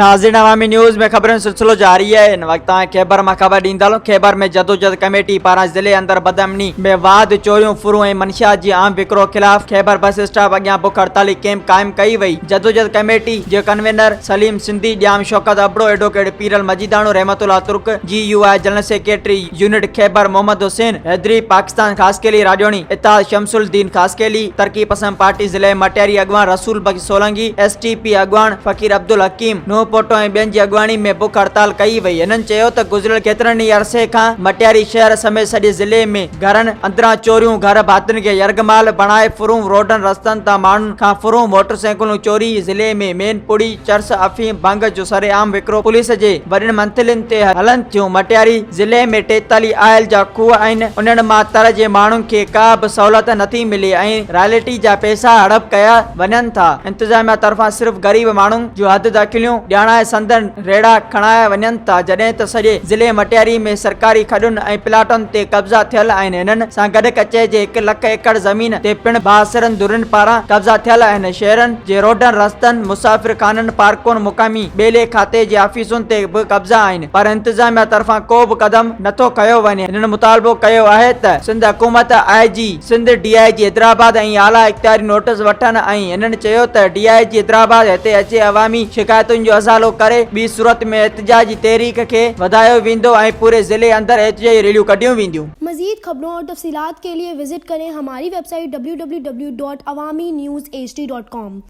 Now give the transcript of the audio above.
नाज़रीन अवामी न्यूज़ में खबरों सिलसिलो जारी है। इन वक्त कيبر में खबर ॾींदड़ कيبر में जदोजहद कमेटी पारां ज़िले अंदर बदामनी में वाद चोरियूं फ़रون ऐं मंशियात जी आम विकरो खिलाफ कيبر बस स्टॉप अॻियां बुख हड़ताली कैंप कायम कई वई। जदोजहद कमेटी जे convener Saleem Sindhi, Jam Shaukat Abro, advocate Piral Majidano, Rahmatullah Turk, GUI general secretary unit कيبر मोहम्मद हुसैन हैदरी, पाकिस्तान खासकेली राजौनी इत्तेहाद शमसुल-दीन खासकेली, तरक्की पसंद पार्टी ज़िले मटियारी अगवान रसूल बख्श सोलंकी, STP अगवान फकीर अब्दुल हकीम नो पोटो ऐं ॿियनि जी अॻुवाणी में बुख हड़ताल कई वई। हिननि चयो त गुज़िरियल केतिरनि ई अरसे खां मटियारी शहर समेत सॼे ज़िले में घरनि अंदरां चोरियूं, घर भातियुनि खे यरगमाल बणाए फ़रون रोडनि रस्तनि तां माण्हुनि खां फ़रون मोटरसाइकिलूं चोरी। ज़िले में मेन पुड़ी, चर्स, अफ़ीम, भंग जो सरेआम विकिरो पुलिस जे वॾियुनि मंथलियुनि ते हलनि थियूं। मटियारी ज़िले में 43 आयल जा खूह आहिनि, उन्हनि मां तर जे माण्हुनि खे का बि सहूलियत नथी मिले ऐं रॉयल्टी जा पैसा हड़प कया वञनि था। इंतज़ामिया तरफ़ां सिर्फ़ गरीब माण्हुनि जो हद दाख़िलियूं ॼाणाए संदन रेड़ा खणाया वञनि था, जॾहिं त सॼे ज़िले मटियारी में सरकारी खॾुनि ऐं प्लाटुनि ते कब्ज़ा थियल आहिनि। हिननि सां गॾु कचे जे 1 लख एकड़ ज़मीन ते पिण बासिरनि धुरनि पारां कब्ज़ा थियल आहिनि। शहरनि जे रोडनि, रस्तनि, मुसाफ़िर खाननि, पार्कुनि, मुक़ामी ॿेले खाते जे ऑफिसुनि ते बि कब्ज़ा आहिनि, पर इंतज़ामिया तरफ़ां को बि क़दम नथो खयो वञे। हिननि मुतालबो कयो आहे त सिंध हुकूमत, IG सिंध, DIG हैदराबाद ऐं आला इख्तियारी नोटिस वठनि ऐं हिननि चयो त DIG हैदराबाद हिते अचे अवामी शिकायतुनि जो अज़ालो करे, ॿी सूरत में एहतिजाजी तहरीक खे वधायो वेंदो ऐं पूरे ज़िले अंदर एहतिजाजी रैलियूं कढियूं वेंदियूं। मज़ीद खबरों और तफसीलात के लिए विजिट करें हमारी वेबसाइट www.awamiNewsHD.com।